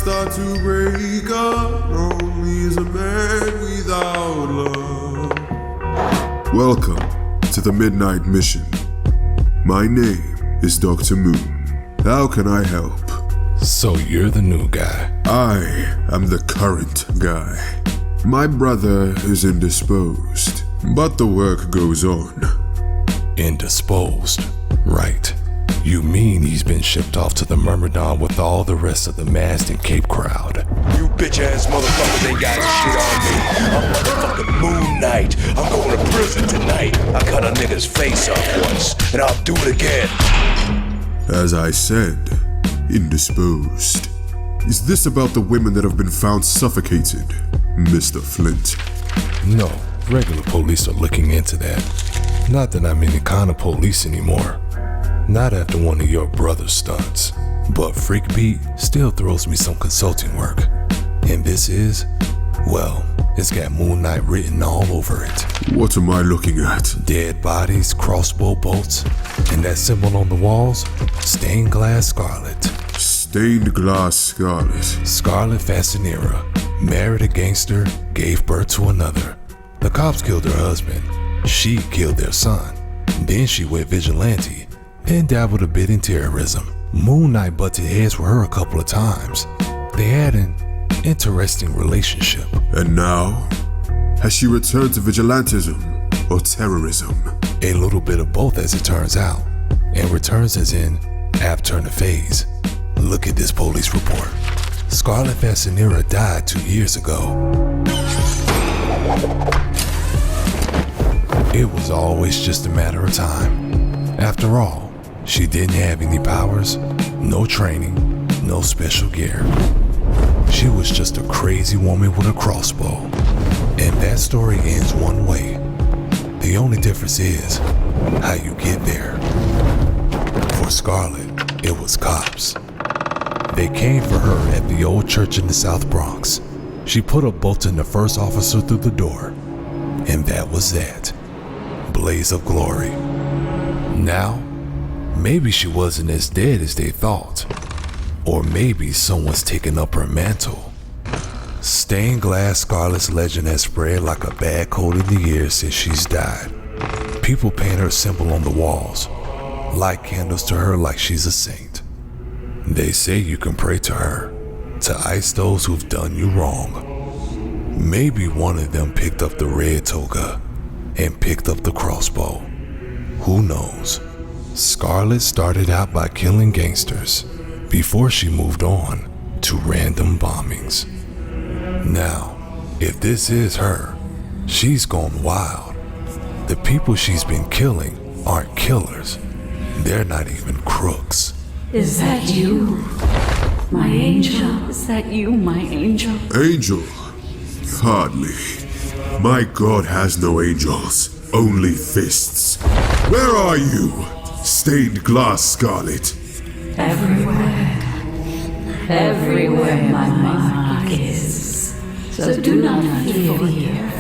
start to break up. Lonely is a man without love. Welcome to the Midnight Mission. My name is Dr. Moon. How can I help? So you're the new guy. I am the current guy. My brother is indisposed, but the work goes on. Indisposed, right. You mean he's been shipped off to the Myrmidon with all the rest of the masked and cape crowd? You bitch-ass motherfuckers ain't got shit on me. I'm motherfucking Moon Knight. I'm going to prison tonight. I cut a nigga's face off once, and I'll do it again. As I said, indisposed. Is this about the women that have been found suffocated, Mr. Flint? No, regular police are looking into that. Not that I'm any kind of police anymore. Not after one of your brother's stunts. But Freak Beat still throws me some consulting work. And this is, well, it's got Moon Knight written all over it. What am I looking at? Dead bodies, crossbow bolts, and that symbol on the walls, stained glass Scarlet. Stained glass Scarlet. Scarlet Fascinera, married a gangster, gave birth to another. The cops killed her husband. She killed their son. Then she went vigilante and dabbled a bit in terrorism. Moon Knight butted heads with her a couple of times. They had an interesting relationship. And now? Has she returned to vigilantism or terrorism? A little bit of both, as it turns out. And returns as in apt turn of phase. Look at this police report. Scarlet Fascinera died 2 years ago. It was always just a matter of time. After all, she didn't have any powers, no training, no special gear. She was just a crazy woman with a crossbow. And that story ends one way. The only difference is how you get there. For Scarlet, it was cops. They came for her at the old church in the South Bronx. She put a bolt in the first officer through the door. And that was that. Blaze of glory. Now, maybe she wasn't as dead as they thought. Or maybe someone's taken up her mantle. Stained glass Scarlet's legend has spread like a bad cold in the years since she's died. People paint her symbol on the walls, light candles to her like she's a saint. They say you can pray to her, to ice those who've done you wrong. Maybe one of them picked up the red toga and picked up the crossbow. Who knows? Scarlet started out by killing gangsters before she moved on to random bombings. Now, if this is her, she's gone wild. The people she's been killing aren't killers. They're not even crooks. Is that you, my angel? Is that you, my angel? Angel? Hardly. My god has no angels, only fists. Where are you, stained glass Scarlet? Everywhere. Everywhere my mark is. So do not fear,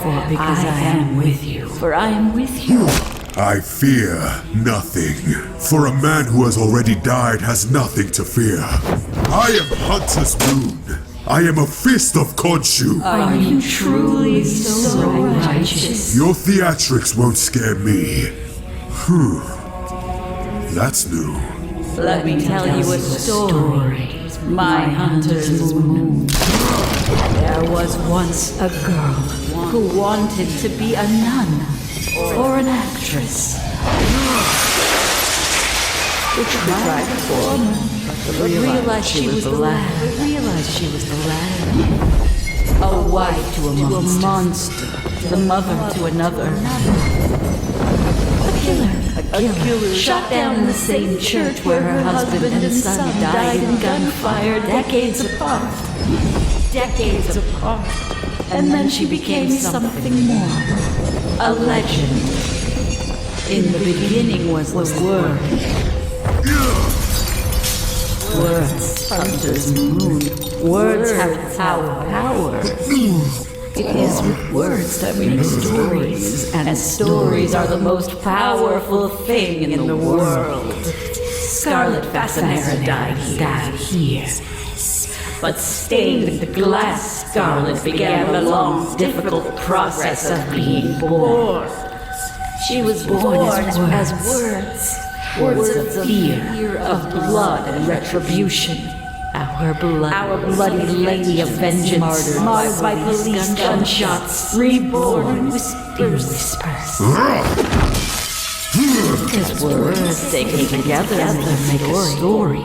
for because I am with you. For I am with you. I fear nothing, for a man who has already died has nothing to fear. I am Hunter's Moon. I am a fist of Khonshu. Are you truly so righteous? Your theatrics won't scare me. That's new. Let me tell you a story, my Hunter's Moon. There was once a girl who wanted to be a nun or an actress. Which she tried before, but realized she was the latter. A wife to a monster, the mother to another. A killer shot down in the same church where her husband and son died in gunfire decades apart. And then she became something more. A legend. In the beginning was the Word. Words, Hunter's Moon. Words have power. It is with words that we make stories, and stories are the most powerful thing in the world. Scarlet Fascinera died here. but stained glass Scarlet began the long, difficult process of being born. She was born as words of fear, of blood and retribution. Our bloody lady of vengeance, marred by police gunshots, reborn in whispers. His words, they came together and make a story.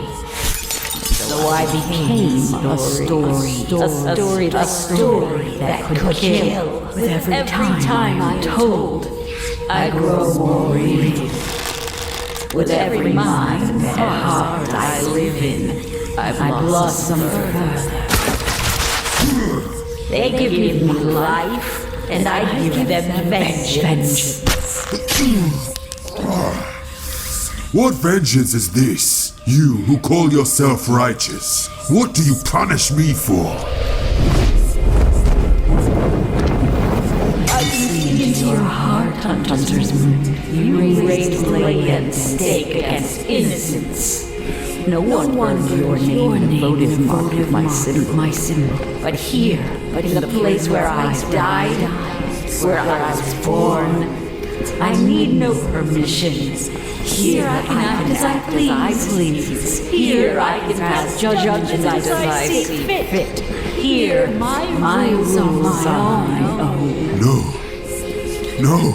So I became a story that could kill. With every time I'm told, I grow more real. With every mind and heart I live in, I blossom further. They give me life, and I give them vengeance. What vengeance is this? You who call yourself righteous. What do you punish me for? I see into your heart, Hunter's Moon. You raised blade and stake against innocence. No wonder your name voted mark of my symbol. But here, in the place where I died, where I was born, I need no permission. Here I can act as I please. Here I can pass judgment as I see fit. Here, my rules are my own. No,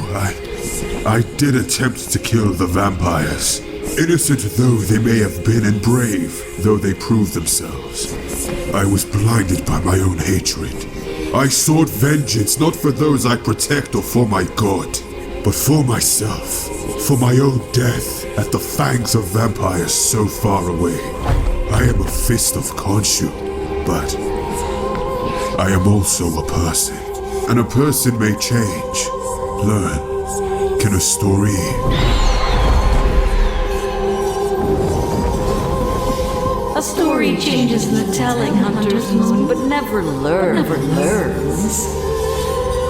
I did attempt to kill the vampires. Innocent though they may have been and brave though they proved themselves. I was blinded by my own hatred. I sought vengeance not for those I protect or for my god, but for myself, for my own death at the fangs of vampires so far away. I am a fist of Khonshu, but I am also a person, and a person may change, learn. Can a story? A story changes in the telling, Hunter's Moon, but never learns.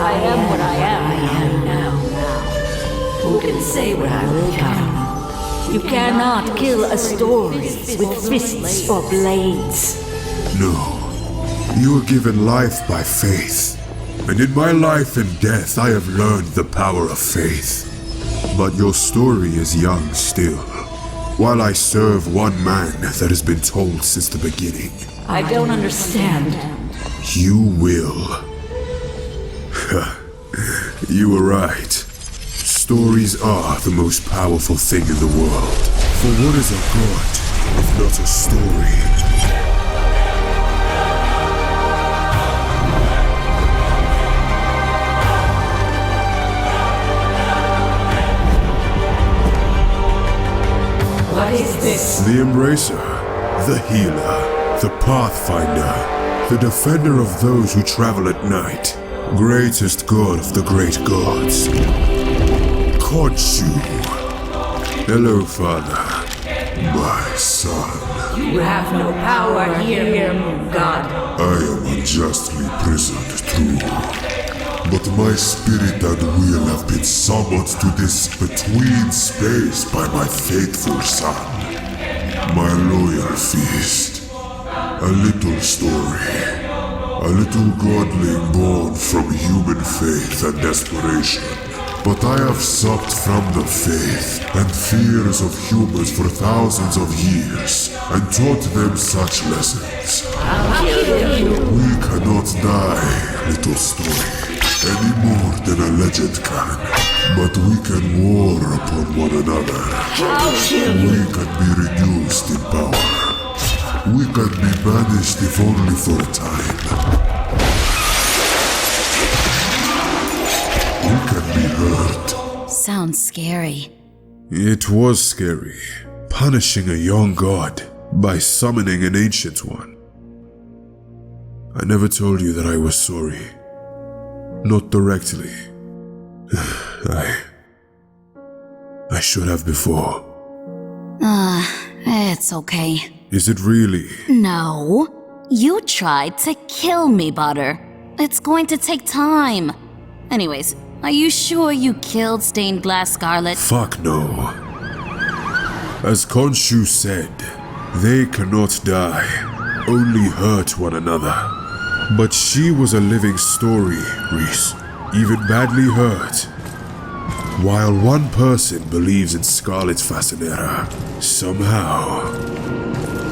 I am what I am now. Who can say what I will become? You cannot kill a story with fists or blades. No. You are given life by faith. And in my life and death, I have learned the power of faith. But your story is young still. While I serve one man that has been told since the beginning. I don't understand. You will. You were right. Stories are the most powerful thing in the world. For what is a god if not a story? What is this? The Embracer, the Healer, the Pathfinder, the Defender of those who travel at night, greatest god of the great gods. Khonshu. Hello, Father. My son. You have no power here, God. I am unjustly prisoned, true. But my spirit and will have been summoned to this between space by my faithful son. My loyal feast. A little story. A little godling born from human faith and desperation. But I have supped from the faith and fears of humans for thousands of years and taught them such lessons. We cannot die, little story, any more than a legend can. But we can war upon one another. We can be reduced in power. We can be banished if only for a time. We can be hurt. Sounds scary. It was scary, punishing a young god by summoning an ancient one. I never told you that I was sorry. Not directly. I should have before. It's okay. Is it really? No. You tried to kill me, Butter. It's going to take time. Anyways, are you sure you killed Stained Glass Scarlet? Fuck no. As Khonshu said, they cannot die. only hurt one another. But she was a living story, Reese, even badly hurt. While one person believes in Scarlet's fascinator, somehow,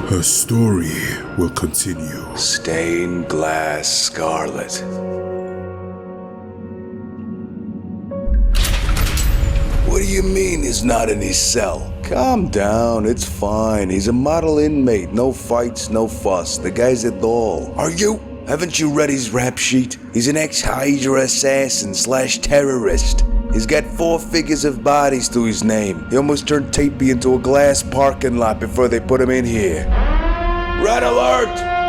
her story will continue. Stained glass Scarlet. What do you mean he's not in his cell? Calm down, it's fine. He's a model inmate. No fights, no fuss. The guy's a doll. Are you? Haven't you read his rap sheet? He's an ex-Hydra assassin / terrorist. He's got 4 figures of bodies to his name. He almost turned Tapey into a glass parking lot before they put him in here. Red alert!